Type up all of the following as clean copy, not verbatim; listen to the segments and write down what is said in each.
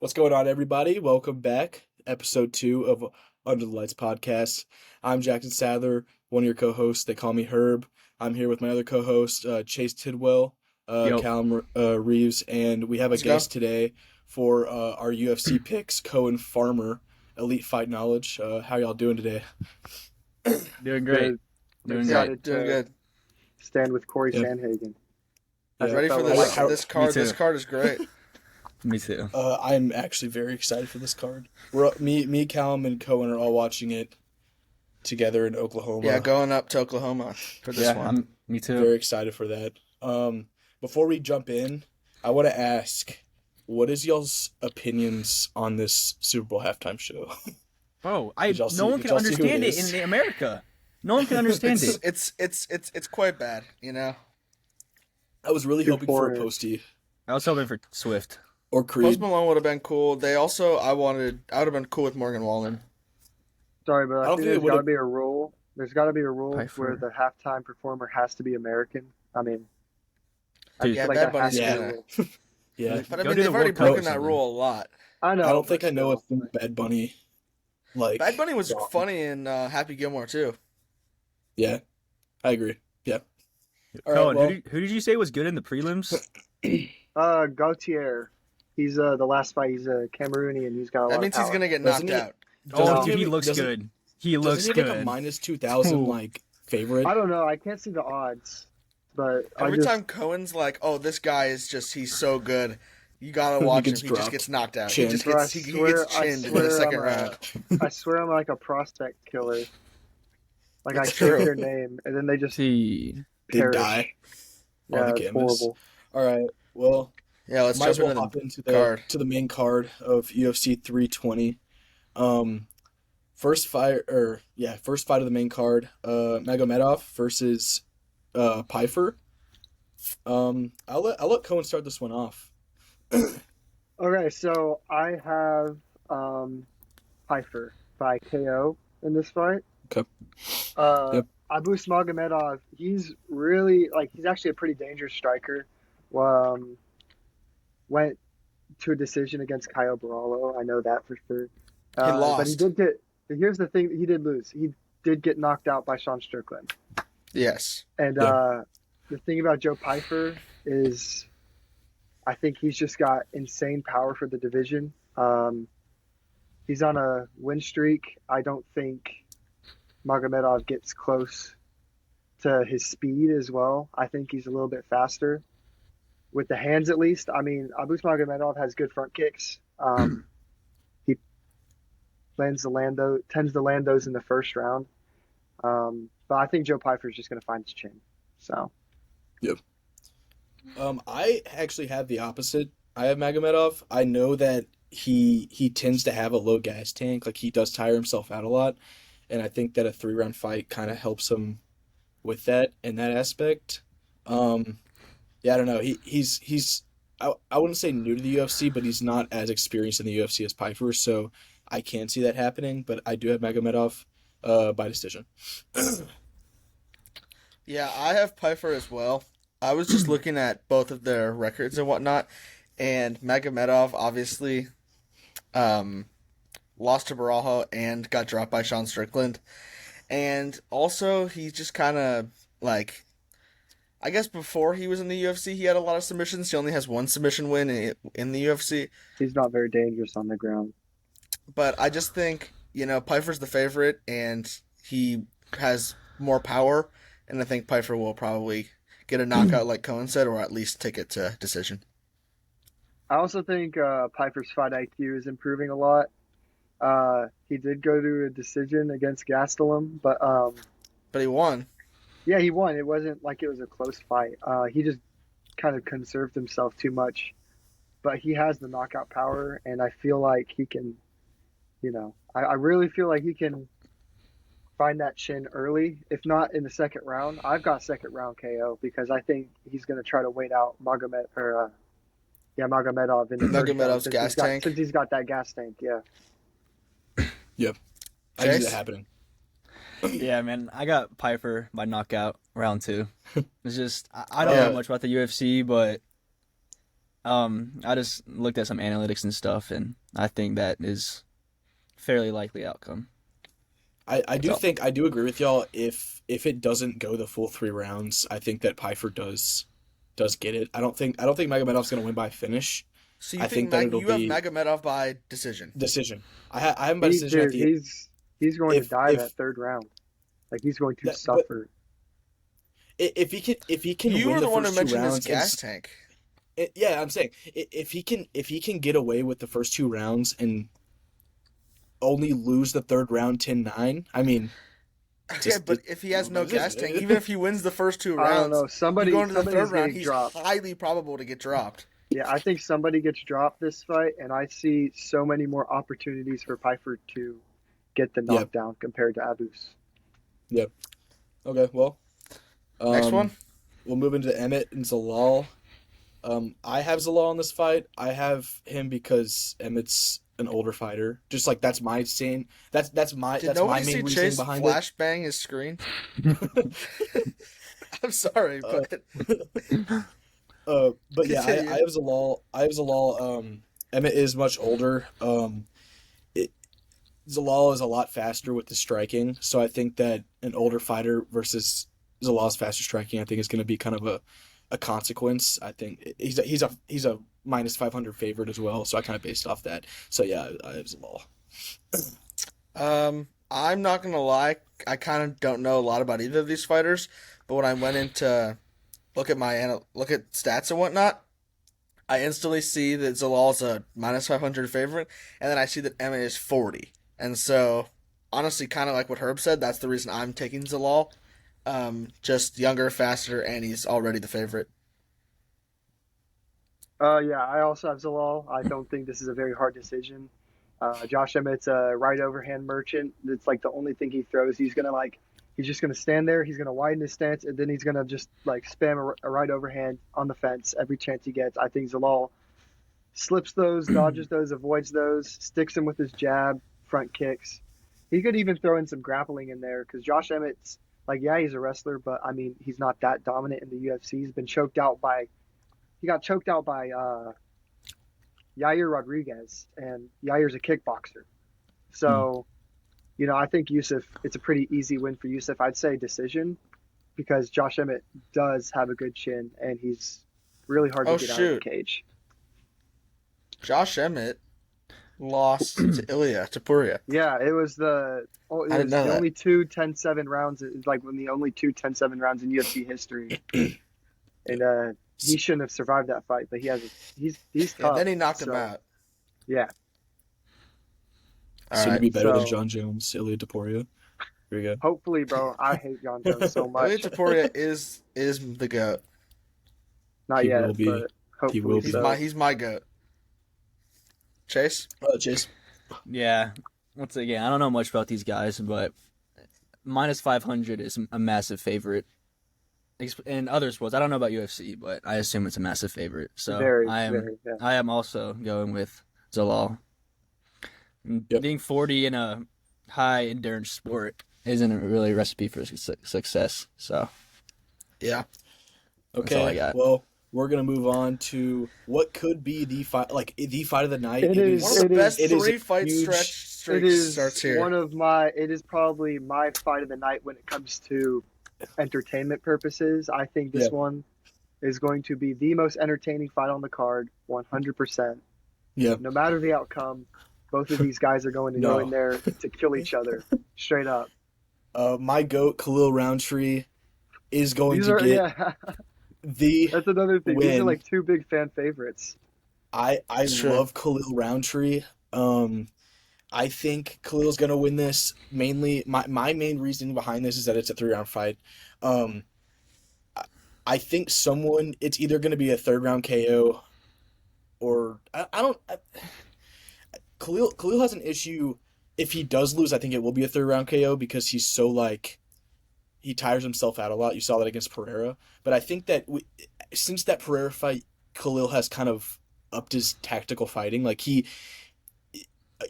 What's going on, everybody? Welcome back. Episode 2 of Under the Lights podcast. I'm Jackson Sadler, one of your co-hosts. They call me Herb. I'm here with my other co-host, Chase Tidwell, Yo. Callum Reeves, and we have a Let's guest go. today for our UFC picks, Koen Farmer, Elite Fight Knowledge. How y'all doing today? Doing great. Doing great. Excited Doing good. Stand with Corey Yeah. Sandhagen. Yeah. Ready for felt this? like- This card. too. This card is great. Me too. I'm actually very excited for this card. Me, Callum, and Koen are all watching it together in Oklahoma. Yeah, going up to Oklahoma for this one. Me too. Very excited for that. Before we jump in, I want to ask, what is y'all's opinions on this Super Bowl halftime show? Bro, Did y'all no one did can y'all see who understand it it is? in America. No one can understand it. It's quite bad, you know. I was really Two hoping for a foreigners. Posty I was hoping for Swift. or Post Creed. Malone would have been cool. I would have been cool with Morgan Wallen. Sorry, but I I, don't think think it there's got would've- to be a rule. There's got to be a rule Pfeiffer. where the halftime performer has to be American. I mean, I Dude, feel Yeah, like Bad that Bunny's has to be Yeah. a gonna. rule. Yeah, But I Go mean, to they've the already World Cup or broken that something. rule a lot. I know. I don't think but I know still. if Bad Bunny. Like Bad Bunny was funny in Happy Gilmore too. Yeah, I agree. Yeah. All Cohen, right, well, who did you say was good in the prelims? Gautier. He's the last fight. He's a Cameroonian. He's got a lot That of means he's power. gonna get Doesn't knocked he- out. Oh, doesn't dude, he have- looks doesn't- good. He looks Doesn't he have like a good. minus 2,000 Ooh. like favorite? I don't know. I can't see the odds, but Every I just, time Cohen's like, "Oh, this guy is he's so good," you gotta watch him. gets He just dropped. gets knocked out. Chin. He just Bro, gets he gets chinned in the second round. I swear I'm like a prospect killer. Like I It's take true. their name and then they just See, They perish. die on Yeah, the it's canvas. horrible. All right. Well, Yeah, let's might as jump well into hop into the card. the main card of UFC 320. First fight of the main card. Magomedov versus Pfeiffer. I'll let Cohen start this one off. Okay, so I have Pfeiffer by KO in this fight. Okay. Yep. Abus Magomedov, he's actually a pretty dangerous striker. Went to a decision against Kyle Barallo. I know that for sure. He But lost. he did get. Here's the thing: he did lose. He did get knocked out by Sean Strickland. Yes. And Yeah. the thing about Joe Pfeiffer is, I think he's just got insane power for the division. He's on a win streak. I don't think Magomedov gets close to his speed as well. I think he's a little bit faster with the hands, at least. I mean, Abus Magomedov has good front kicks. He tends to land those in the first round. But I think Joe Pfeiffer is just going to find his chin. So. I actually have the opposite. I have Magomedov. I know that he tends to have a low gas tank. Like, he does tire himself out a lot, and I think that a 3-round fight kind of helps him with that in that aspect. Yeah, I don't know. He's I wouldn't say new to the UFC, but he's not as experienced in the UFC as Pfeiffer, so I can see that happening. But I do have Magomedov by decision. Yeah, I have Pfeiffer as well. I was just looking at both of their records and whatnot, and Magomedov obviously lost to Barajo and got dropped by Sean Strickland. And also, he's just kind of like, I guess before he was in the UFC, he had a lot of submissions. He only has one submission win in the UFC. He's not very dangerous on the ground. But I just think, Pfeiffer's the favorite, and he has more power. And I think Pfeiffer will probably get a knockout, like Cohen said, or at least take it to decision. I also think Piper's fight IQ is improving a lot. He did go to a decision against Gastelum, but But he won. yeah, he won. It wasn't like it was a close fight. He just kind of conserved himself too much. But he has the knockout power, and I feel like he can, I really feel like he can find that chin early, if not in the second round. I've got second round KO because I think he's going to try to wait out Magomedov in the first round Magomedov's since gas he's got- tank. Since he's got that gas tank, yeah. Yep. I can see Chase? that happening. yeah, man, I got Pfeiffer by knockout round 2. It's just I don't Yeah. know much about the UFC, but I just looked at some analytics and stuff, and I think that is fairly likely outcome. I do So, think I do agree with y'all. If it doesn't go the full 3 rounds, I think that Pfeiffer does get it. I don't think Magomedov's gonna win by finish. So you I think think that it'll you have be Magomedov by decision? decision. I have him by decision at Dude, the he's going to if die if that third round. Like he's going to that, but suffer. if he can You win were the the one who first two mentioned his rounds and gas tank. yeah, I'm saying if he can get away with the first 2 rounds and only lose the third round 10-9, I mean, Okay, just but it if he is has no what it gas tank, is. even if he wins the first two I don't rounds, know. you go into the Somebody's third round, getting he's dropped. highly probable to get dropped. Yeah, I think somebody gets dropped this fight, and I see so many more opportunities for Pfeiffer to get the Yep, knockdown compared to Abus. yep. Okay, well, Next one. um, we'll move into Emmett and Zalal. I have Zalal in this fight. I have him because Emmett's an older fighter. Just like that's my scene. That's my Did that's my nobody main see reasoning Chase behind it. flashbang his screen? I'm sorry, Uh, but but yeah, I continue. have Zalal. I have Zalal. Emmett is much older. It, Zalal is a lot faster with the striking, so I think that an older fighter versus Zalal's faster striking, I think is going to be kind of a consequence. I think he's a minus 500 favorite as well, so I kind of based off that. So yeah, I have Zalal. I'm not gonna lie, I kind of don't know a lot about either of these fighters, but when I went into look at stats and whatnot, I instantly see that Zalal's a minus 500 favorite, and then I see that Emma is 40, and so honestly, kind of like what Herb said, that's the reason I'm taking Zalal. Just younger, faster, and he's already the favorite. Yeah, I also have Zalal. I don't think this is a very hard decision. Josh Emmett's a right overhand merchant. It's like the only thing he throws. He's just gonna stand there. He's gonna widen his stance, and then he's gonna just like spam a right overhand on the fence every chance he gets. I think Zalal slips those, dodges those, avoids those, sticks him with his jab, front kicks. He could even throw in some grappling in there because Josh Emmett's like, yeah, he's a wrestler, but I mean, he's not that dominant in the UFC. He got choked out by Yair Rodriguez, and Yair's a kickboxer. Hmm. So, I think Yusuf, it's a pretty easy win for Yusuf. I'd say decision because Josh Emmett does have a good chin, and he's really hard to Oh get out of the shoot, cage. Josh Emmett lost to Ilya Tapuria. Yeah, it was I didn't know the that. only two 10-7 rounds. It's like when the only two 10-7 rounds in UFC history, and he shouldn't have survived that fight. But he's Yeah, tough. then he knocked him So out. yeah, All Soon to right, be better than so John Jones, Ilya Taporia. Here we go. hopefully, bro. I hate John Jones so Ilya much. Tapuria is the goat. Not He yet, will be. but He hopefully will He's be. my so. he's my goat. Chase. Chase. yeah. Once again, I don't know much about these guys, but minus 500 is a massive favorite. In other sports, I don't know about UFC, but I assume it's a massive favorite. So Very, I am, very, yeah. I am also going with Zalal. Yep. Being 40 in a high endurance sport isn't really a recipe for success. So Yeah. that's all I Okay, got. well, we're gonna move on to what could be the fight of the night. It is. One of the best it is a 3 fight huge. It streaks is starts here. it is probably my fight of the night when it comes to entertainment purposes. I think Yeah, this one is going to be the most entertaining fight on the card, 100%. yeah. No matter the outcome, both of these guys are going to go in No. there to kill each other, straight up. My goat Khalil Roundtree is going These to are, get yeah, the that's another thing. These are win. like two big fan favorites. I It's true. love Khalil Roundtree. I think Khalil's gonna win this. Mainly, my main reason behind this is that it's a 3 round fight. Um, I I think it's either gonna be a third round KO or I don't. Khalil has an issue. If he does lose, I think it will be a third round KO because he's so like he tires himself out a lot. You saw that against Pereira. But I think that since that Pereira fight, Khalil has kind of upped his tactical fighting. Like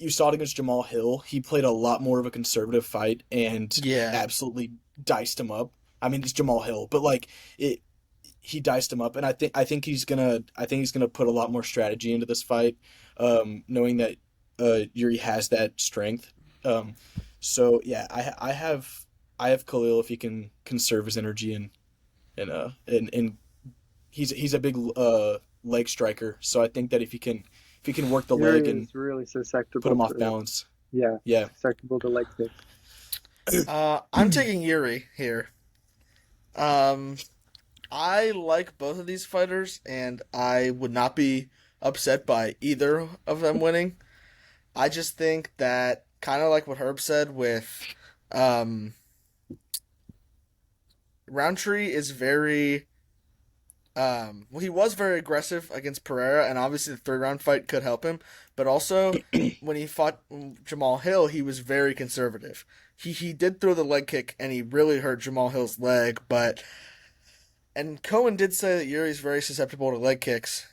you saw it against Jamal Hill. He played a lot more of a conservative fight and Yeah. absolutely diced him up. I mean, it's Jamal Hill, but like it. he diced him up, and I think he's gonna put a lot more strategy into this fight, knowing that Yuri has that strength. So yeah, I have Khalil if he can conserve his energy and he's a big leg striker. So I think that if he can work the leg Yuri and is really put him susceptible off to balance, yeah, yeah. susceptible to leg kicks. I'm taking Yuri here. I like both of these fighters, and I would not be upset by either of them winning. I just think that, kind of like what Herb said with um, Roundtree is very. Well, he was very aggressive against Pereira, and obviously the 3 round fight could help him. But also, when he fought Jamal Hill, he was very conservative. He did throw the leg kick, and he really hurt Jamal Hill's leg. And Koen did say that Yuri's very susceptible to leg kicks.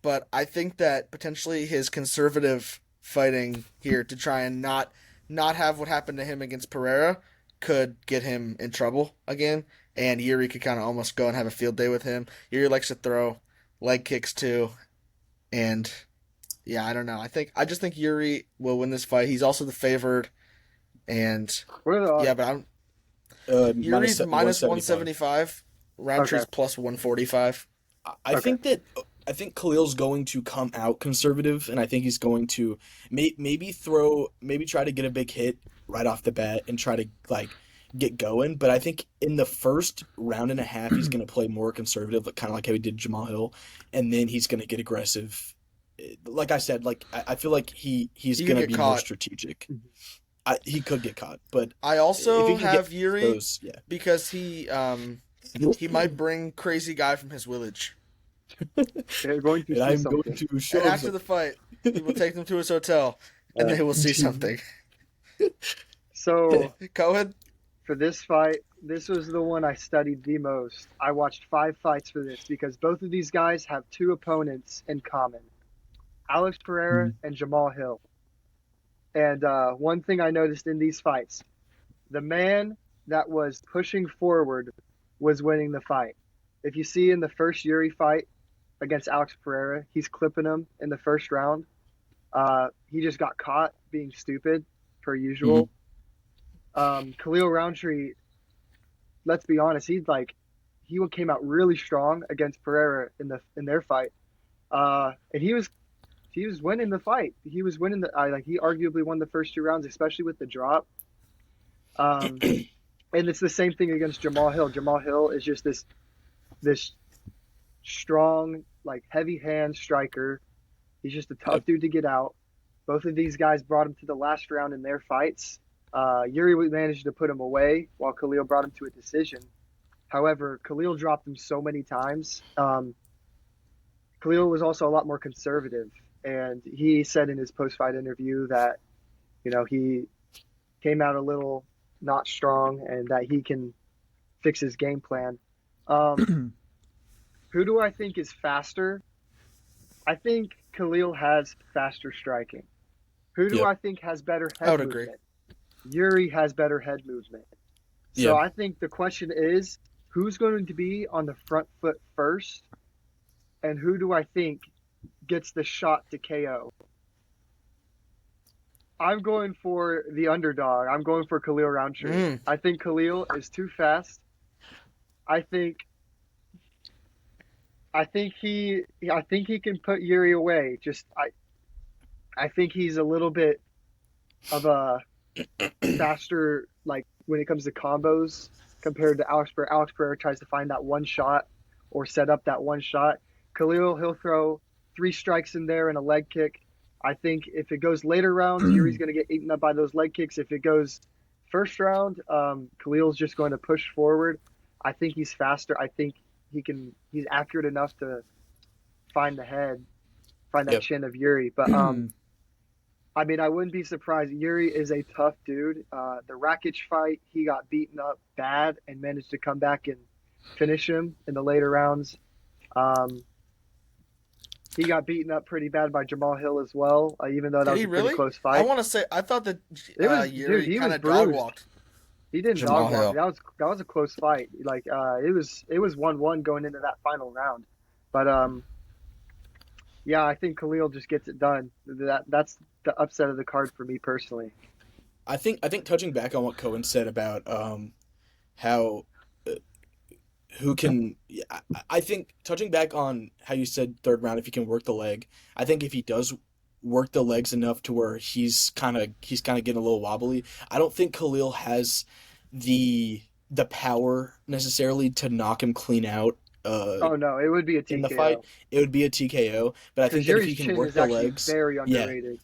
But I think that potentially his conservative fighting here to try and not have what happened to him against Pereira could get him in trouble again, and Yuri could kind of almost go and have a field day with him. Yuri likes to throw leg kicks too, and yeah, I don't know. I just think Yuri will win this fight. He's also the favored, and What are the odds? yeah, but Yuri's minus 175, Roundtree's Okay. plus 145. I think I think Khalil's going to come out conservative, and I think he's going to maybe try to get a big hit right off the bat and try to like get going. But I think in the first round and a half, he's going to play more conservative, kind of like how he did Jamal Hill, and then he's going to get aggressive. Like I said, like I feel like he's He could going to get be more caught. strategic. He could get caught, but I if also he can have get Yuri those, yeah. because he might bring crazy guy from his village. They're going to And see I'm something. going to show And him after the fight, he will take them to his hotel, and they will see something. So Cohen? for this fight, this was the one I studied the most. I watched 5 fights for this because both of these guys have 2 opponents in common: Alex Pereira and Jamal Hill. And one thing I noticed in these fights, the man that was pushing forward was winning the fight. If you see in the first Yuri fight against Alex Pereira, he's clipping him in the first round. He just got caught being stupid, per usual. Khalil Roundtree, let's be honest, he came out really strong against Pereira in their fight, and he was winning the fight. He was winning he arguably won the first 2 rounds, especially with the drop. And it's the same thing against Jamal Hill. Jamal Hill is just this strong, like heavy hand striker. He's just a tough dude to get out. Both of these guys brought him to the last round in their fights. Yuri managed to put him away while Khalil brought him to a decision. However, Khalil dropped him so many times. Khalil was also a lot more conservative, and he said in his post-fight interview that, he came out a little not strong and that he can fix his game plan. Who do I think is faster? I think Khalil has faster striking. Who do Yep. I think has better I head would agree. movement? Yuri has better head movement. So Yeah. I think the question is, who's going to be on the front foot first? And who do I think gets the shot to KO? I'm going for the underdog. I'm going for Khalil Roundtree. I think Khalil is too fast. I think he can put Yuri away. I think he's a little bit of a faster, like when it comes to combos compared to Alex Pereira. Alex Pereira tries to find that one shot or set up that one shot. Khalil, he'll throw 3 strikes in there and a leg kick. I think if it goes later rounds, Yuri's going to get eaten up by those leg kicks. If it goes first round, Khalil's just going to push forward. I think he's faster. I think he's accurate enough to find that Yep. chin of Yuri. But I mean, I wouldn't be surprised. Yuri is a tough dude. The Rakic fight, he got beaten up bad and managed to come back and finish him in the later rounds. He got beaten up pretty bad by Jamal Hill as well, even though that Did was he a pretty really? close I fight. want to say, I thought that It was- Yuri dude, he kind was of dog bruised. walked. He didn't Jamal dog walk. Hill. That was a close fight. Like it was 1-1 going into that final round. But yeah, I think Khalil just gets it done. That's the upset of the card for me personally. I think touching back on what Cohen said about how who can I think touching back on how you said third round if he can work the leg, I think if he does work the legs enough to where he's kind of getting a little wobbly, I don't think Khalil has the power necessarily to knock him clean out Oh no, it would be a TKO. in the fight. It would be a TKO, but I think that if he Yuri's can chin work is the actually legs, very yeah, underrated.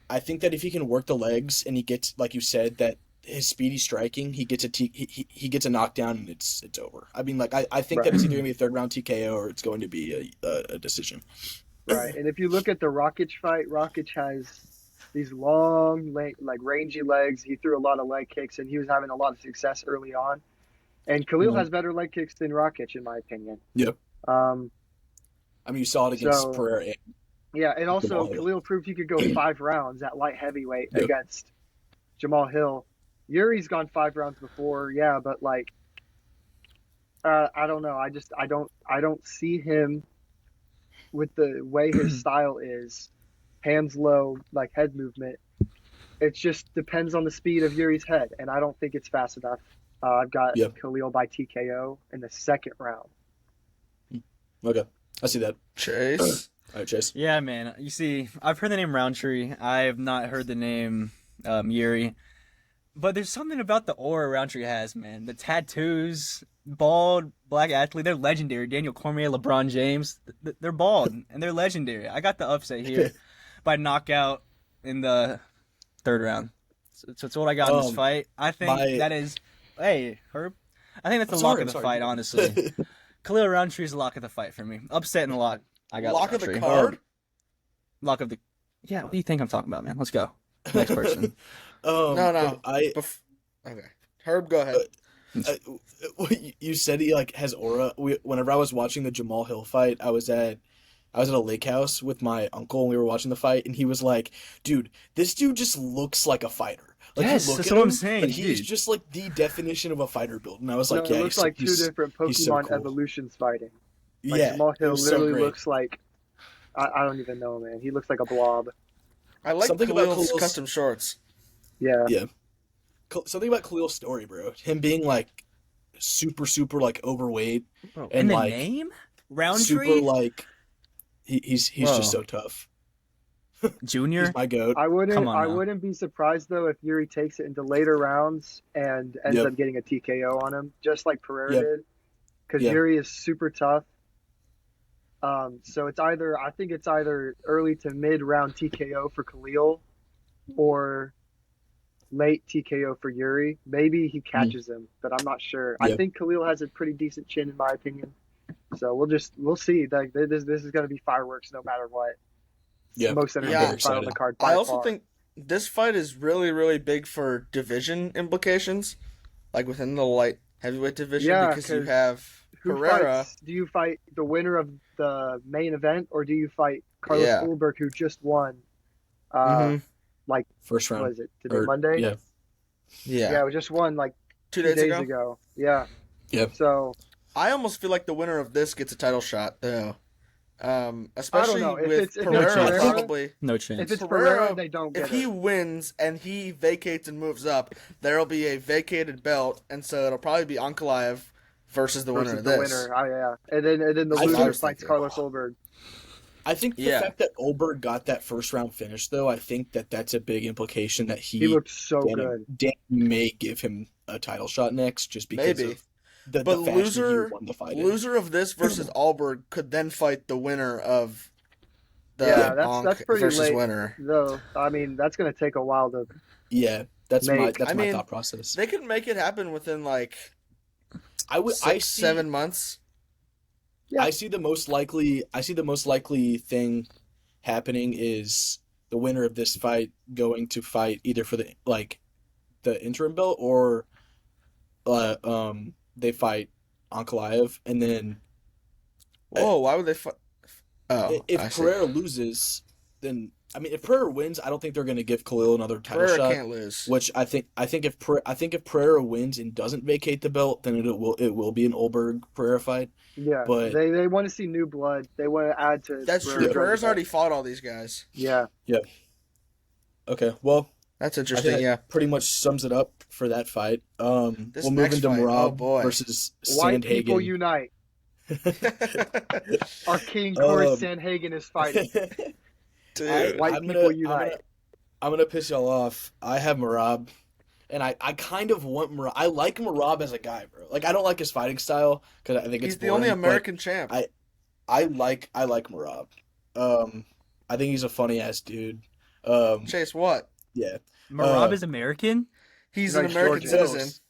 I think that if he can work the legs and he gets, like you said, that his speedy striking, he gets he gets a knockdown and it's over. I mean, like I think that it's either gonna be a third round TKO or it's going to be a decision. Right, and if you look at the Rakic fight, Rakic has these long, like rangy legs. He threw a lot of leg kicks, and he was having a lot of success early on. And Khalil has better leg kicks than Rakic, in my opinion. Yep. I mean, you saw it against Pereira. Yeah, and also Jamal Hill. Khalil proved he could go 5 rounds at light heavyweight Yep. against Jamal Hill. Yuri's gone 5 rounds before, yeah, but like, I don't know. I don't see him with the way his style is, hands low, like head movement. It just depends on the speed of Yuri's head, and I don't think it's fast enough. I've got Khalil by TKO in the second round. Okay, I see that. Chase. All right, Chase. Yeah, man. You see, I've heard the name Roundtree. I have not heard the name Yuri. But there's something about the aura Roundtree has, man. The tattoos, bald, black athlete, they're legendary. Daniel Cormier, LeBron James, they're bald, and they're legendary. I got the upset here by knockout in the third round. So that's what I got in this fight. I think that is... Hey, Herb. I think that's the lock of the fight, honestly. Khalil Roundtree's the lock of the fight for me. Upset and lock. I got Lock of the Roundtree. card? Lock of the... Yeah, what do you think I'm talking about, man? Let's go. Next person. No. Okay. Herb, go ahead. You said he like has aura. Whenever I was watching the Jamal Hill fight, I was at a lake house with my uncle and we were watching the fight, and he was like, "Dude, this dude just looks like a fighter." Like, yes, you look that's at what him, I'm saying. and he's just like the definition of a fighter build. And I was like, No, "Yeah, it looks like two different Pokemon so cool. evolutions fighting." Like Yeah, Jamal Hill so literally great. looks like I don't even know, man. He looks like a blob. I like Something about Khalil's Khalil's- custom shorts. Yeah. Yeah. Something about Khalil's story, bro. Him being like super like overweight Bro, and and the like name? Roundtree? super like he's Whoa. just so tough. Junior? He's my goat. I Come on now. wouldn't be surprised though if Yuri takes it into later rounds and ends Yep. up getting a TKO on him, just like Pereira Yep. did, because Yep. Yuri is super tough. So I think it's either early to mid round TKO for Khalil, or late TKO for Yuri. Maybe he catches him, but I'm not sure. I Yep. think Khalil has a pretty decent chin in my opinion. So we'll see. Like this is going to be fireworks no matter what. Yeah. Most Yeah. entertaining fight on the card. By I also far. think this fight is really, really big for division implications, like within the light heavyweight division, Yeah, because you 'cause have Who Pereira. fights? Do you fight the winner of the main event, or do you fight Carlos Yeah. Ulberg, who just won? Mhm. First round. What is it? Today, Or- Monday? Yeah. Yeah. it just won like 2 2 days days ago. ago. Yeah. Yep. So I almost feel like the winner of this gets a title shot, though. Especially know. If with it's Pereira, Pereira- probably. No if chance. it's Pereira, Pereira, they don't get If he it. wins and he vacates and moves up, there'll be a vacated belt, and so it'll probably be Ankalaev versus the winner Versus of the this. winner. Oh, yeah. And then the I loser was fights thinking. Carlos Ulberg. I think the Yeah. fact that Olberg got that first round finish, though, I think that that's a big implication that He looked so good. Dan may give him a title shot next, just because Maybe. of the But fashion loser, he won the fight in. loser of this versus Alberg could then fight the winner of the Yeah, Onk that's pretty versus late. winner. Though I mean, that's going to take a while to. Yeah, that's my Make- I my mean, thought process. They could make it happen within like I 7 months. Yeah. I see the most likely thing happening is the winner of this fight going to fight either for the interim belt or they fight Ankalaev, and then Whoa, why would they fight? Oh, I if see. Pereira loses, then I mean, if Pereira wins, I don't think they're going to give Khalil another title Pereira shot. can't lose. Which I think if Pereira wins and doesn't vacate the belt, then it will be an Olberg Pereira fight. Yeah, But they want to see new blood. They want to add to. That's true. Pereira's Pereira's resume. already fought all these guys. Yeah. okay, well, That's I think interesting. that Yeah. pretty much sums it up for that fight. We'll move next into fight, Merab oh boy. versus White people Sandhagen. unite. Our King Corey Um, Sandhagen is fighting. Dude. White people unite. I'm gonna piss y'all off. I have Merab, and I kind of want Merab. I like Merab as a guy, bro. Like I don't like his fighting style because I think He's it's the only boring, but American champ. I like Merab. I think he's a funny ass dude. Chase, what? Yeah. Marab is American. He's He's an like American Georgia. citizen.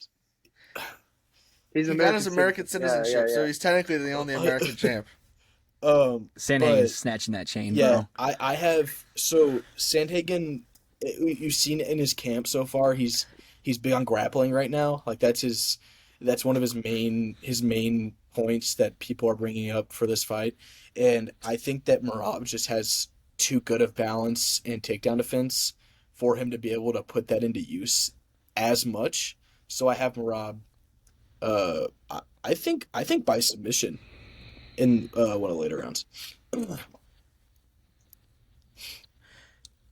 He's He got his American citizen. Yeah, citizenship, yeah, so yeah. he's technically the only American champ. Sandhagen's But- snatching that chain, Yeah, bro. I have so Sandhagen. You've seen it in his camp so far. He's big on grappling right now. Like that's one of his main points that people are bringing up for this fight. And I think that Merab just has too good of balance and takedown defense for him to be able to put that into use as much. So I have Merab. I think by submission in one of the later rounds.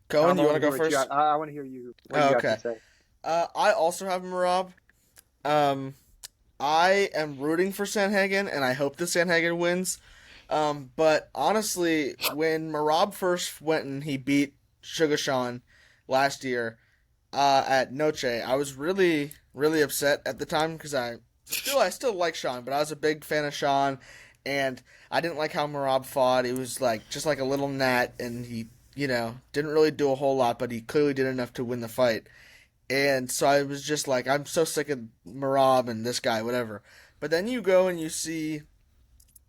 Koen, you want to go What first? I want to hear you. What Oh, you got okay. to say. I also have Merab. I am rooting for Sandhagen, and I hope that Sandhagen wins. But honestly, when Merab first went and he beat Sugar Sean last year at Noche, I was really, really upset at the time because I still like Sean, but I was a big fan of Sean, and I didn't like how Merab fought. He was just like a little gnat, and he didn't really do a whole lot, but he clearly did enough to win the fight. And so I was just like, I'm so sick of Merab and this guy, whatever. But then you go and you see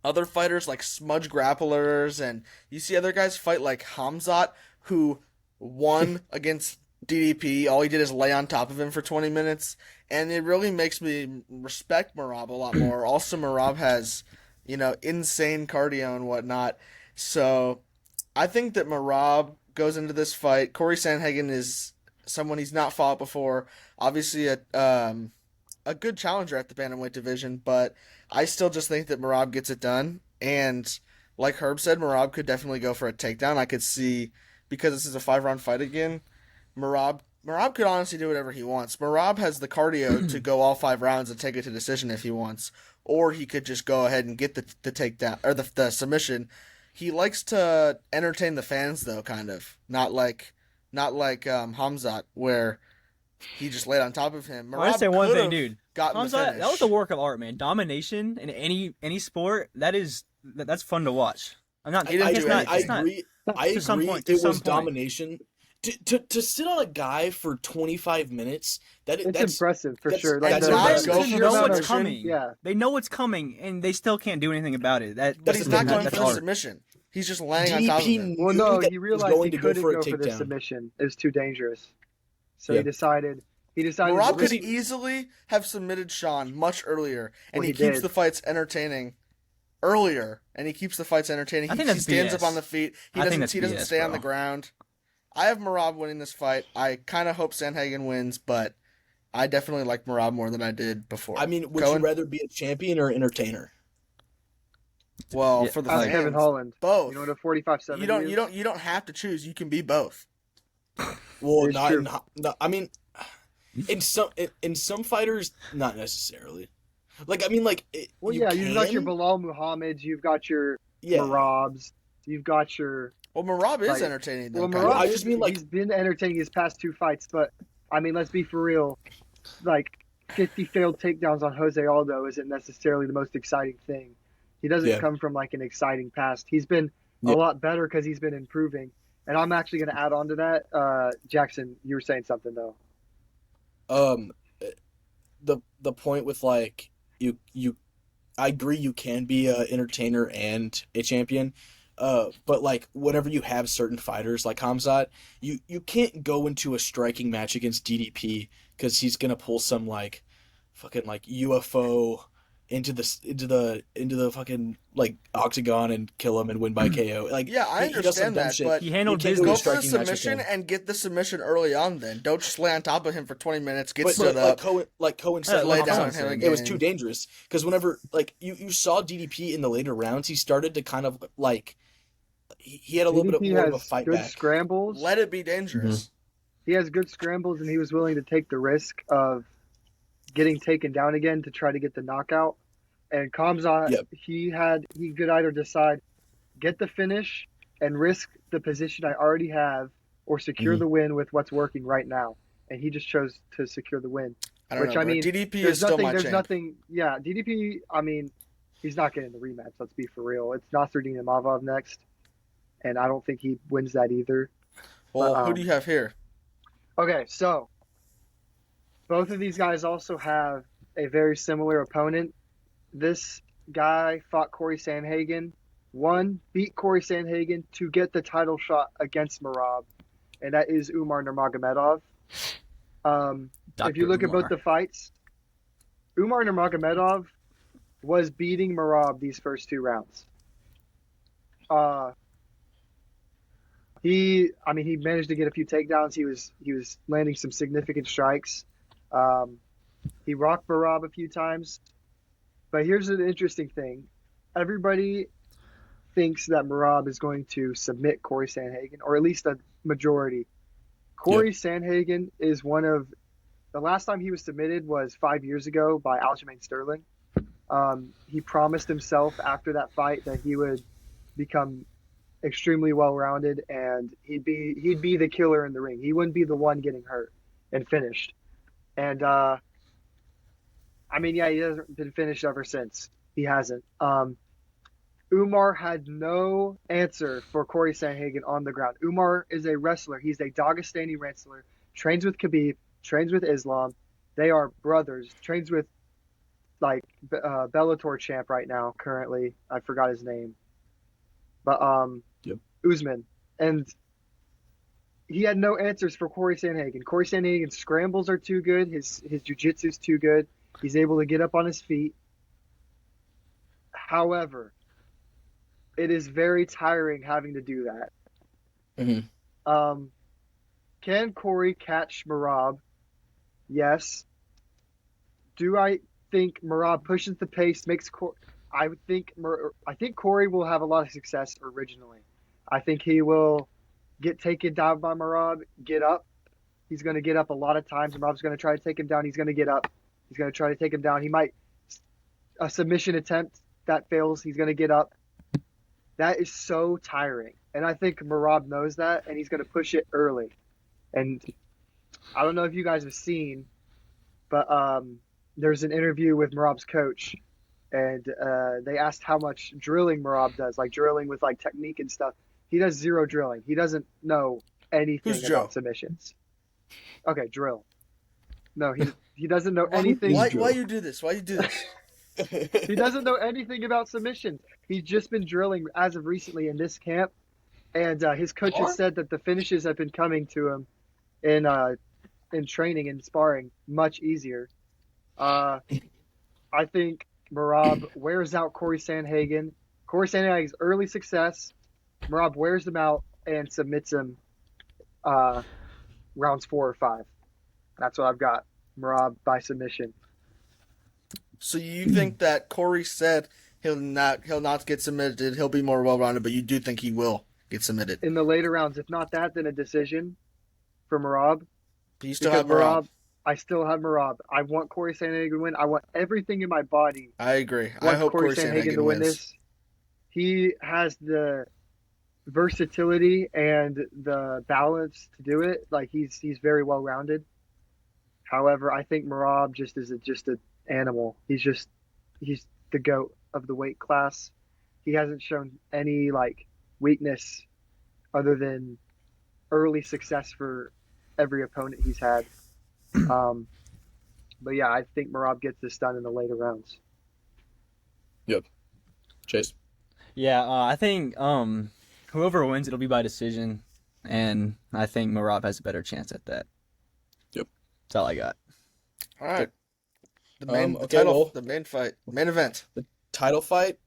other fighters like smudge grapplers, and you see other guys fight like Hamzat, who won against DDP. All he did is lay on top of him for 20 minutes. And it really makes me respect Merab a lot more. Also, Merab has, insane cardio and whatnot. So I think that Merab goes into this fight. Corey Sandhagen is someone he's not fought before. Obviously a good challenger at the bantamweight division, but I still just think that Merab gets it done. And like Herb said, Merab could definitely go for a takedown. I could see, because this is a 5-round fight again, Merab could honestly do whatever he wants. Merab has the cardio to go all 5 rounds and take it to decision if he wants. Or he could just go ahead and get the takedown, or the submission. He likes to entertain the fans, though, kind of. Not like Hamzat, where he just laid on top of him. I want to say one thing, could've dude. gotten the Hamza, finish. that was a work of art, man. Domination in any sport, that's fun to watch. I'm not. He didn't it's do not. anything. It's not. agree. I To some agree. point, to It some was point. domination. To sit on a guy for 25 minutes. It's That's impressive for that's- sure. that's the- impressive. the- Go They for know the what's submission. coming. Yeah. They know what's coming, and they still can't do anything about it. But That's he's the not thing, going that's for the art. submission. He's just laying on top of DDP him. Well, knew no, that he was realized going he to go couldn't for a go for the takedown. submission. It was too dangerous. So Yeah. he decided. Merab because could he- easily have submitted Sean much earlier, and Well, he he keeps did. the fights entertaining earlier, and he keeps the fights entertaining. I think He that's stands BS. up on the feet. I think that's He doesn't BS, stay on bro. the ground. I have Merab winning this fight. I kind of hope Sandhagen wins, but I definitely like Merab more than I did before. I mean, would Coen? you rather be a champion or an entertainer? Well, Yeah, for the Ask fans, Kevin Holland. both. You know what a 45-7 is? You don't have to choose. You can be both. Well, It's not true. in. No, I mean, in some fighters, not necessarily. Like I mean, like. Well, you you've got your can- Bilal Muhammad's, you've got your Yeah. Marabs, you've got your. Well, Merab is Like, entertaining though. Well, kind of. Marab, I just mean, like- he's been entertaining his past 2 fights, but I mean, let's be for real. Like 50 failed takedowns on Jose Aldo isn't necessarily the most exciting thing. He doesn't Yeah. come from like an exciting past. He's been Yeah. a lot better because he's been improving. And I'm actually going to add on to that. Jackson, you were saying something though. The point with like you I agree you can be a entertainer and a champion. But like whenever you have certain fighters like Hamzat, you can't go into a striking match against DDP because he's gonna pull some like fucking like UFO into the fucking like octagon and kill him and win by KO. Like Yeah, I he does some understand dumb that, shit. but He handled You can't business. go go to a for the striking match with submission him. and get the submission early on. Then don't just lay on top of him for 20 minutes. Get But stood like up. Cohen said, lay like, down Cohen him said, again. it was too dangerous because whenever like you saw DDP in the later rounds, he started to kind of like he had a little bit DDP more of a has fight good back. scrambles. Let it be dangerous. He has good scrambles, and he was willing to take the risk of getting taken down again to try to get the knockout. And Kamzat, Yep. he could either decide get the finish and risk the position I already have, or secure the win with what's working right now. And he just chose to secure the win. I don't Which, know, I bro. mean, DDP There's is still nothing. my There's champ. nothing. Yeah, DDP. I mean, he's not getting the rematch. Let's be for real. It's Nasruddin Imavov next, and I don't think he wins that either. Well, But, who do you have here? Okay, so both of these guys also have a very similar opponent. This guy fought Corey Sandhagen, beat Corey Sandhagen to get the title shot against Merab, and that is Umar Nurmagomedov. If you look at both the fights, Umar Nurmagomedov was beating Merab these first two rounds. He managed to get a few takedowns. He was landing some significant strikes. He rocked Merab a few times. But here's an interesting thing. Everybody thinks that Merab is going to submit Corey Sandhagen, or at least a majority. Corey Sandhagen is one of the last time he was submitted was 5 years ago by Aljamain Sterling. He promised himself after that fight that he would become extremely well-rounded and he'd be the killer in the ring. He wouldn't be the one getting hurt and finished. And he hasn't been finished ever since. He hasn't. Umar had no answer for Corey Sandhagen on the ground. Umar is a wrestler. He's a Dagestani wrestler. Trains with Khabib. Trains with Islam. They are brothers. Trains with Bellator champ right now. Currently, I forgot his name. But Usman, and he had no answers for Corey Sandhagen. Corey Sandhagen's scrambles are too good. His jiu-jitsu's too good. He's able to get up on his feet. However, it is very tiring having to do that. Can Corey catch Merab? Yes. Do I think Merab pushes the pace, makes Corey? I think Corey will have a lot of success originally. I think he will get taken down by Merab, get up. He's going to get up a lot of times. Merab's going to try to take him down. He's going to get up. He's going to try to take him down. He might a submission attempt that fails. He's going to get up. That is so tiring. And I think Merab knows that, and he's going to push it early. And I don't know if you guys have seen, but there's an interview with Merab's coach, and they asked how much drilling Merab does, like drilling with like technique and stuff. He does zero drilling. He doesn't know anything Who's about Joe? submissions. Okay, drill. No, he doesn't know anything. Why you do this? Why you do this? He doesn't know anything about submissions. He's just been drilling as of recently in this camp, and his coaches said that the finishes have been coming to him in training and sparring much easier. I think Merab wears out Corey Sandhagen. Corey Sandhagen's early success. Merab wears him out and submits him rounds 4 or 5. That's what I've got. Merab by submission. So you think that Corey said he'll not get submitted, he'll be more well-rounded, but you do think he will get submitted? In the later rounds, if not that, then a decision for Merab. Do you still have Merab? I still have Merab. I want Corey Sandhagen to win. I want everything in my body. I agree. I hope Corey Sandhagen to win wins. this. He has the versatility and the balance to do it. Like he's very well rounded. However, I think Merab just is just an animal. He's the GOAT of the weight class. He hasn't shown any like weakness other than early success for every opponent he's had. But yeah, I think Merab gets this done in the later rounds. Yep. Chase. Yeah, I think whoever wins, it'll be by decision, and I think Merab has a better chance at that. Yep. That's all I got. All right. Okay, well, the main event. the title fight,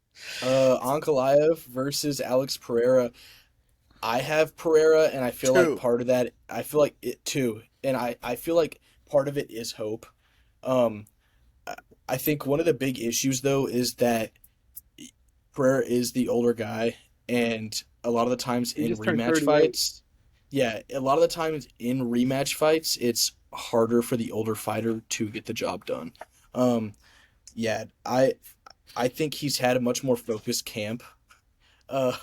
Ankalaev versus Alex Pereira. I have Pereira, and I feel like Two. part of that, I feel like it too, and I feel like part of it is hope. Um, I I think one of the big issues though is that Pereira is the older guy, and a lot of the times He in just turned rematch 38. fights, yeah, a lot of the times in rematch fights, it's harder for the older fighter to get the job done. Um, yeah, I think he's had a much more focused camp. Uh,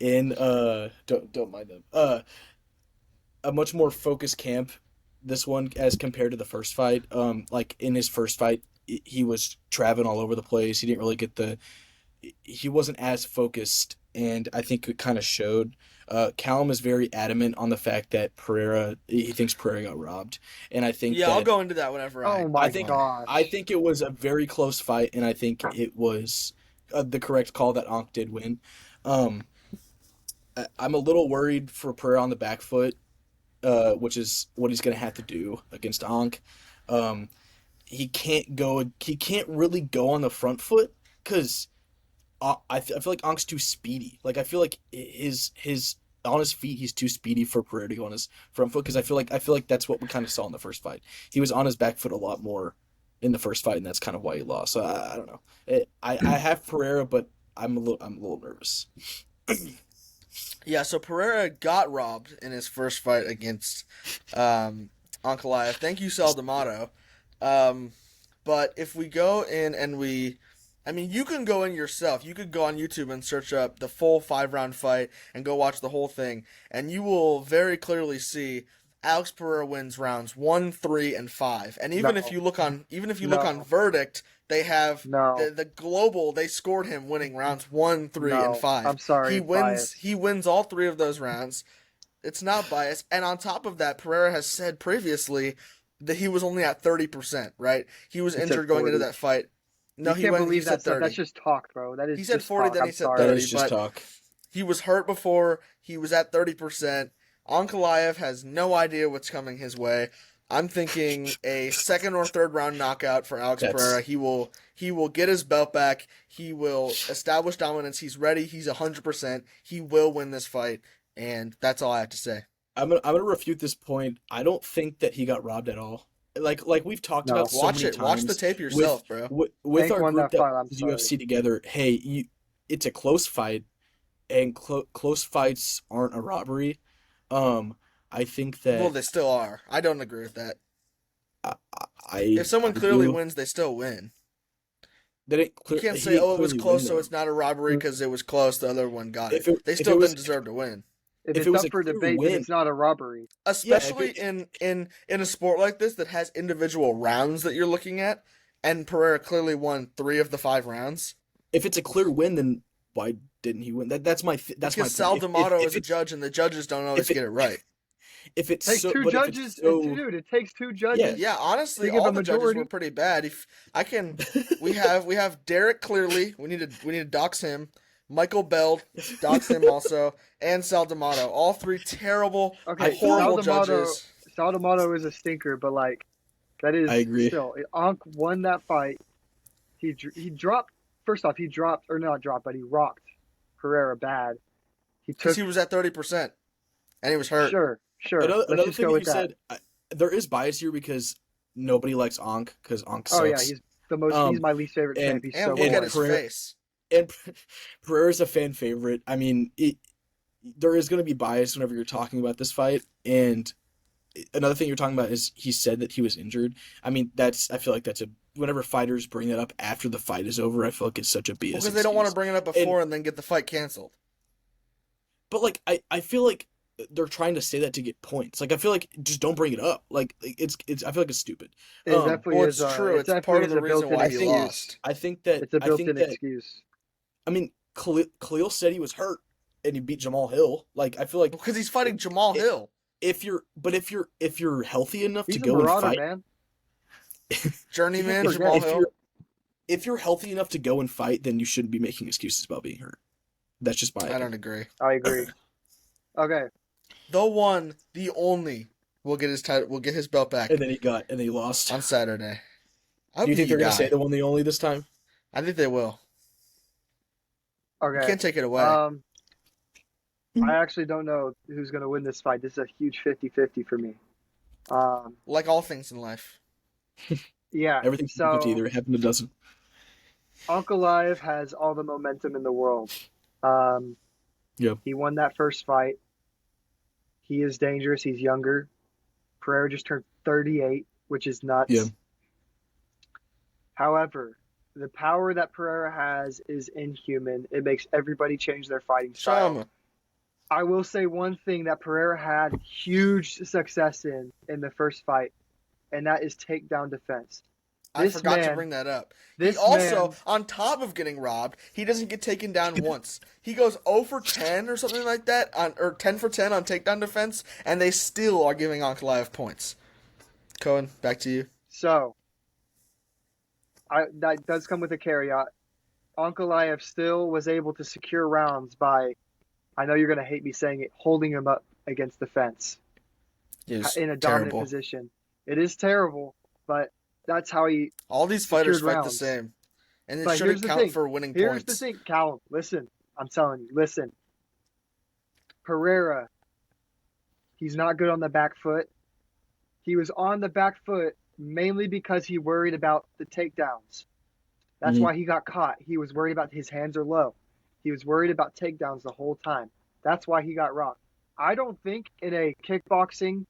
in don't mind them. A much more focused camp this one as compared to the first fight. Like in his first fight, he was traveling all over the place. He didn't really get he wasn't as focused, and I think it kind of showed. Callum is very adamant on the fact that he thinks Pereira got robbed, and I think Yeah, I'll that go into that whenever Oh I my I think want. I gosh. think it was a very close fight, and I think it was the correct call that Ankh did win. Um, I'm a little worried for Pereira on the back foot, which is what he's going to have to do against Ankh. Um, he can't really go on the front foot because I feel like Ankh's too speedy. Like I feel like his on his feet he's too speedy for Pereira to go on his front foot because I feel like that's what we kind of saw in the first fight. He was on his back foot a lot more in the first fight, and that's kind of why he lost. So I don't know. I have Pereira, but I'm a little nervous. Yeah, so Pereira got robbed in his first fight against Ankalaev. Thank you, Sal D'Amato. Um, but if we go in and I mean, you can go in yourself. You could go on YouTube and search up the full 5 round fight and go watch the whole thing, and you will very clearly see Alex Pereira wins rounds 1, 3, and 5. And even if No. you look on No. verdict, they have No. the global. They scored him winning rounds 1, 3, and No. 5. I'm sorry. He It's wins. biased. He wins all 3 of those rounds. It's not biased. And on top of that, Pereira has said previously that he was only at 30%. Right? He was He said injured going into 40. that fight. No, You he can't went. He believe said that stuff. That's 30. just talk, bro. That is He said just 40, talk. then I'm he said That 30. sorry. is just But talk. he was hurt before. He was at 30%. Ankalaev has no idea what's coming his way. I'm thinking a second or third round knockout for Alex Pereira. That's He will get his belt back. He will establish dominance. He's ready. He's 100%. He will win this fight, and that's all I have to say. I'm gonna refute this point. I don't think that he got robbed at all. Like we've talked about No. so Watch many it. Watch the times tape with yourself, bro. with Hank our won group that that fight. I'm watches sorry. UFC together. Hey, it's a close fight, and close fights aren't a robbery. Um, I think Well, that they still are. I don't agree with that. I If someone I clearly do. wins, they still win. They didn't You clear. can't He say, didn't "Oh, it was clearly win close, so though. it's not a robbery because it was close. The other one got it." They If it still was didn't deserve to win. If if it it's was up a for clear debate, then win, it's not a robbery. yeah. Especially in a sport like this that has individual rounds that you're looking at, and Pereira clearly won 3 of the 5 rounds If it's a clear win, then why didn't he win? That's my because point. Sal D'Amato is If a it's judge, and the judges don't always if it get it right. if it's Takes so, two but if it's judges, so, dude. It takes two yeah. judges Yeah, honestly, to give all a the judges were majority. pretty bad. If I can, we have Derek clearly. We need to dox him. Michael Bell, dox him also, and Sal D'Amato. All 3 terrible, I Okay, feel like horrible judges. Saldamato is a stinker, but like that I is agree. still. Ankh won that fight. He dropped. First off, he dropped or not dropped, but he rocked Pereira bad. He Because took he was at 30%, and he was hurt. sure. Let's Another just thing go that with you that. said, there is bias here because nobody likes Ankh because Ankh Oh yeah, sucks. he's Um, my least favorite champ. and He's And so look at and his boring. Pereira face. and Pereira's a fan favorite. I mean, there is going to be bias whenever you're talking about this fight. And another thing you're talking about is he said that he was injured. I mean, I feel like that's whenever fighters bring that up after the fight is over, I feel like it's such a BS Because they don't want to excuse. bring it up And before and then get the fight canceled. but like I feel like they're trying to say that to get points. Like I feel like just don't bring it up. Like it's I feel like it's stupid. It Um, definitely Well, is. it's true. It It's part definitely of is the a reason built-in why I he think excuse. lost. It's a I think built-in that excuse. I mean Khalil said he was hurt and he beat Jamal Hill. Like I feel like Because he's fighting Jamal i- Hill. if you're healthy enough to He's a go and marauder, fight, man. People Journeyman forget. Jamal Hill. if you're healthy enough to go and fight, then you shouldn't be making excuses about being hurt. That's just my I don't opinion. agree. I agree. Okay, The one, the only, will get his title. Will get his belt back And then he lost. on Saturday. I hope Do you think you they're going to die. say the one, the only this time? I think they will. You Okay. can't take it away. I actually don't know who's going to win this fight. This is a huge 50-50 for me. Like all things in life. Yeah. Everything's 50, either it happened, it doesn't. Ankalaev has all the momentum in the world. Yep. He won that first fight. He is dangerous. He's younger. Pereira just turned 38, which is nuts. Yeah. However, the power that Pereira has is inhuman. It makes everybody change their fighting style. Shama. I will say one thing that Pereira had huge success in the first fight, and that is takedown defense. I forgot to bring that up. He also, on top of getting robbed, he doesn't get taken down once. He goes 0 for 10 or something like that, or 10 for 10 on takedown defense, and they still are giving Ankalaev points. Koen, back to you. So, that does come with a caveat. Ankalaev still was able to secure rounds by, I know you're going to hate me saying it, holding him up against the fence in a dominant position. It is terrible, but that's how he. All these fighters fight rounds. the same, and it But shouldn't count for winning Here's points. the thing, Callum. Listen, I'm telling you. Listen, Pereira. He's not good on the back foot. He was on the back foot mainly because he worried about the takedowns. That's why he got caught. He was worried about his hands are low. He was worried about takedowns the whole time. That's why he got rocked. I don't think in a kickboxing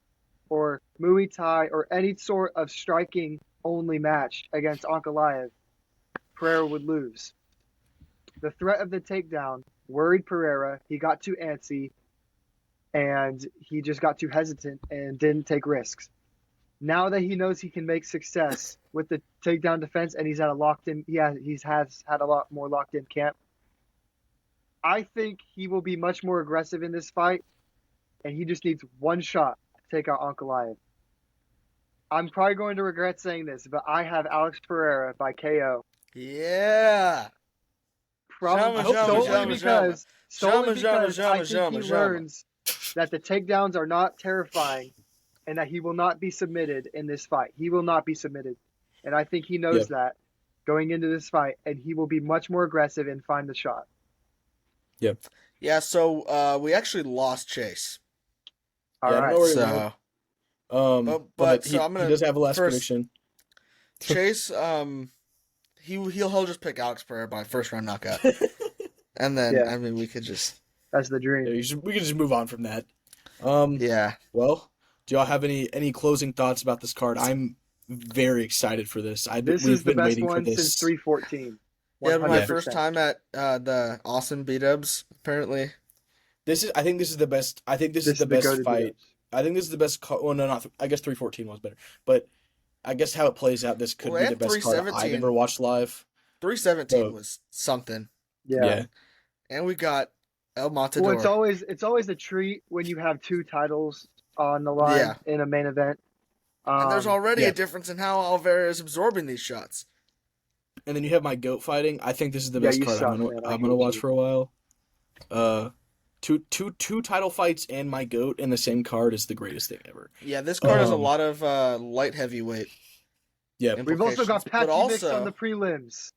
or Muay Thai or any sort of striking only match against Ankalaev, Pereira would lose. The threat of the takedown worried Pereira. He got too antsy and he just got too hesitant and didn't take risks. Now that he knows he can make success with the takedown defense and he's had a locked in, he has had a lot more locked in camp, I think he will be much more aggressive in this fight, and he just needs one shot to take out Ankalaev. I'm probably going to regret saying this, but I have Alex Pereira by KO. Yeah. Probably solely because I think he learns that the takedowns are not terrifying and that he will not be submitted in this fight. He will not be submitted. And I think he knows that going into this fight, and he will be much more aggressive and find the shot. Yep. Yeah, so we actually lost Chase. All right. So, but so he, I'm gonna, he does have a last first, prediction. Chase, he'll just pick Alex Pereira by first round knockout, and then I mean we could just that's the dream. Yeah, we can just move on from that. Yeah. Well, do y'all have any closing thoughts about this card? I'm very excited for this. This is the best one since 314. Yeah, my first time at the Austin B-dubs, apparently. I think this is the best. I think this is the best fight. I think this is the best. Well, no, not. I guess 314 was better, but I guess how it plays out, this could be the best card I've ever watched live. 317 was something. Yeah. And we got El Matador. Well, it's always a treat when you have two titles on the line in a main event. And there's already a difference in how Alvarez is absorbing these shots. And then you have my GOAT fighting. I think this is the best card I'm gonna watch for a while. Two title fights and my GOAT in the same card is the greatest thing ever. Yeah, this card has a lot of light heavyweight. Yeah, we've also got Patchy Mix on the prelims.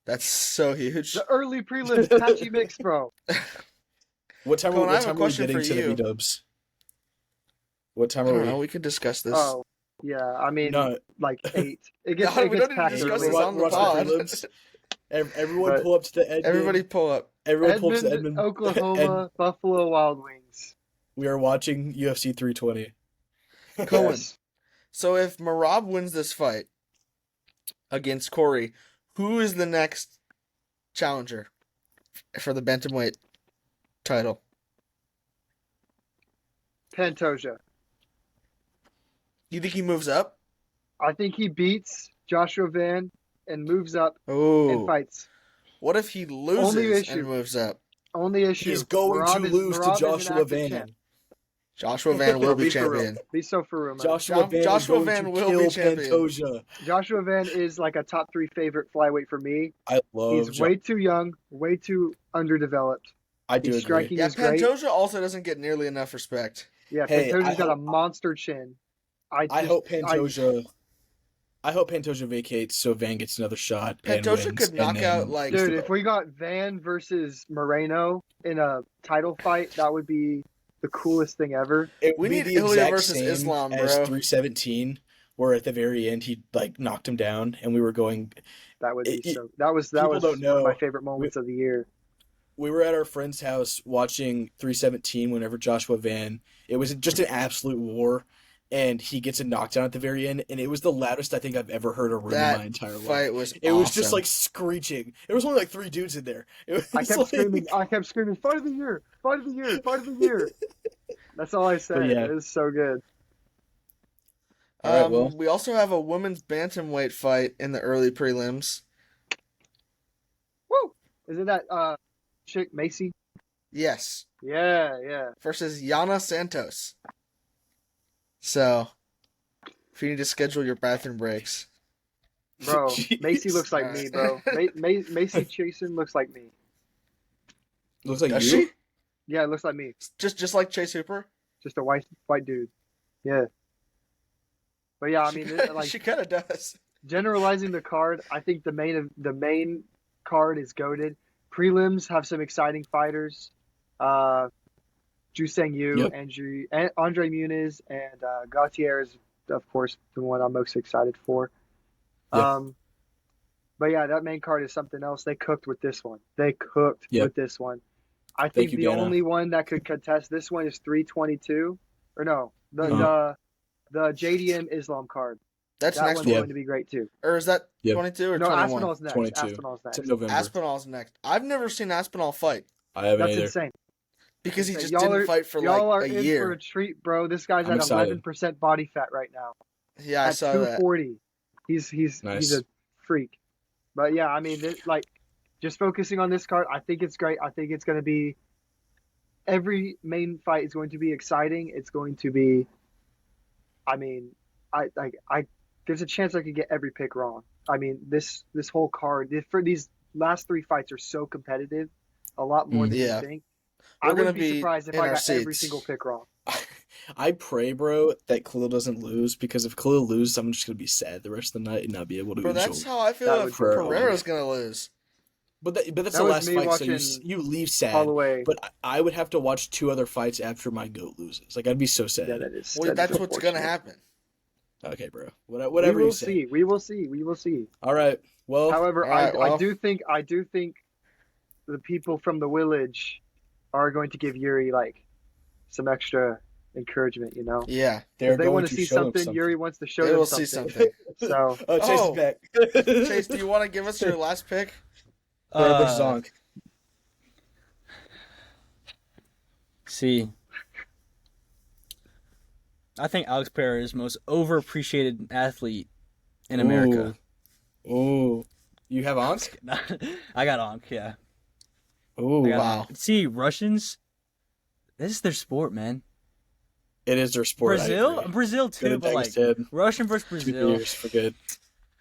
That's so huge. The early prelims, Patchy Mix, bro. What time are we getting to the B-dubs? What time are we? We can discuss this. Oh, yeah. I mean, like 8. We don't need to discuss this on the pod. Everyone pull up to the Edmond. Everybody pull up. Everyone pull up to the Edmond. Oklahoma, Buffalo Wild Wings. We are watching UFC 320. Koen. So if Merab wins this fight against Corey, who is the next challenger for the bantamweight title? Pantoja. You think he moves up? I think he beats Joshua Van and moves up and fights. What if he loses and moves up? Only issue. He's going to lose to Joshua Van. Joshua Van will be champion. Be so for real, man. Joshua Van will be champion. Pantoja. Joshua Van is like a top 3 favorite flyweight for me. I love. He's way too young, way too underdeveloped. I do agree. Striking is great. great. Pantoja also doesn't get nearly enough respect. Yeah, Pantoja's got a monster chin. I hope Pantoja I hope Pantoja vacates so Van gets another shot and Pantoja wins. could knock and out, then like- gets the Dude, if belt. we got Van versus Moreno in a title fight, that would be the coolest thing ever. It We would be need the Ilya exact versus same Islam, as bro. 317, where at the very end he like knocked him down, and we were going. That would be It- so. That was people don't one of my know. favorite moments of the year. We were at our friend's house watching 317 whenever Joshua Van. It was just an absolute war, and he gets a knockdown at the very end, and it was the loudest I think I've ever heard a room in my That entire life. fight was It was just awesome. like screeching. There was only like 3 dudes in there. It was I kept like- screaming. I kept screaming. Fight of the year! Fight of the year! Fight of the year! That's all I said. yeah. It was so good. All right, well. We also have a women's bantamweight fight in the early prelims. Woo! Isn't that chick Macy? Yes, Yeah. versus Yana Santos. So, if you need to schedule your bathroom breaks, Bro, Jeez. Macy looks like me, bro. Macy Chasen looks like me. Looks like does you. she? Yeah, it looks like me. Just like Chase Hooper. Just a white dude. Yeah. But yeah, I mean, like she kind of does. generalizing the card, I think the main card is goated. Prelims have some exciting fighters. Ju Sang Yu, Yep. Andre Muniz, and Gautier is, of course, the one I'm most excited for. Yep. But yeah, that main card is something else. They cooked with this one. With this one. I think you, the Gana. only one that could contest this one is 322. Or no, Uh-huh. the JDM Islam card. That's That next one's one. going to be great too. Or is that Yep. 22 or No, 21? Aspinall's next. 22. Aspinall's It's next. in November. Aspinall's next. I've never seen Aspinall fight I haven't That's either. insane. because he just Y'all didn't are- fight for Y'all are like a in year. for a treat, bro. This guy's I'm at excited. 11% body fat right now. Yeah, I At saw that. 240. He's Nice. a freak. But yeah, I mean, like, just focusing on this card, I think it's great. I think it's going to be every main fight is going to be exciting. It's going to be, I mean, I there's a chance I could get every pick wrong. I mean, this whole card for these last 3 fights are so competitive, a lot more than Yeah. you think. We're I wouldn't gonna be be surprised if in I our got every seats. single pick wrong. I pray, bro, that Khalil doesn't lose, because if Khalil loses, I'm just gonna be sad the rest of the night and not be able to Bro, enjoy. that's how I feel That if would be- Pereira's gonna lose. But that's That the was last me fight, so watching you leave sad. Holloway. But I would have to watch 2 other fights after my goat loses. Like, I'd be so sad. Yeah, that is. Well, that is that's what's gonna unfortunate. happen. Okay, bro. We Whatever will you say. see. We will see. We will see. All right. Well, However, all right, I well. do think the people from the village are going to give Yuri like some extra encouragement. You know, Yeah, they're if they going want to to see show him something, Yuri wants to show they them will something. see something. So Oh, Chase Oh. is back. Chase, do you want to give us your last pick? Pereira versus Zonk. See, I think Alex Pereira is the most overappreciated athlete in America. Ooh. You have Onk? I got Onk, yeah. Ooh, I got wow. Onk. See, Russians, this is their sport, man. It is their sport. I agree. Brazil Good too, but like antagonist, Ted. Russian versus 2 Brazil. years for good.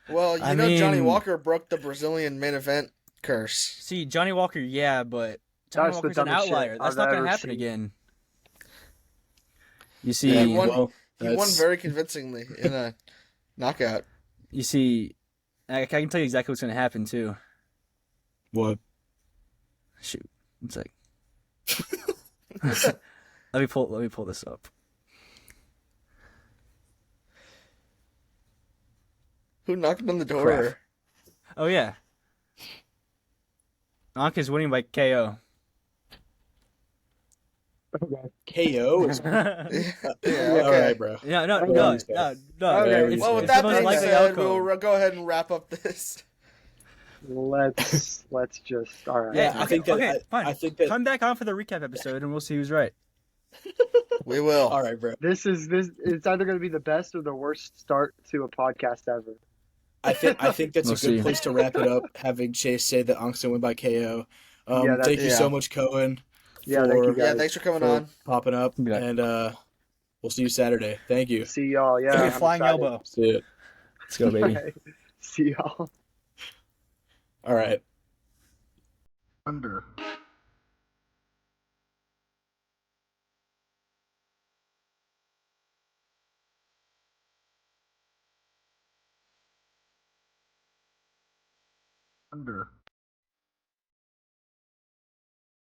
Well, I Johnny mean- Walker broke the Brazilian main event curse. See, Johnny Walker, yeah, but Johnny That's the Walker's an dumbest shit outlier. That's I've not going ever to happen seen. again. You see, Yeah, he won- Well, He won that's- very convincingly in a knockout. you see, I can tell you exactly what's going to happen too. What? Shoot, it's like, let me pull this up. Who knocked on the door? Crap. Oh yeah, Onk is winning by KO. KO is. Yeah, All okay. right, bro. Yeah, no. Okay. Okay. It's, Well, with it's that the most being likely said, outcome. we'll go ahead and wrap up this. let's just all right. Yeah, Okay, I think that. okay, fine. I think that. Come back on for the recap episode, and we'll see who's right. We will. All right, bro. This. It's either going to be the best or the worst start to a podcast ever. I think that's We'll a good see. place to wrap it up. Having Chase say that Onkson win by KO. Yeah, Thank you yeah. so much, Cohen. Yeah, thank you for- Yeah, guys. thanks for coming for on. popping up, Yeah. and we'll see you Saturday. Thank you. See y'all. Yeah, Give me a I'm flying excited. elbow. See you. Let's go, baby. See y'all. All right. Under. Under.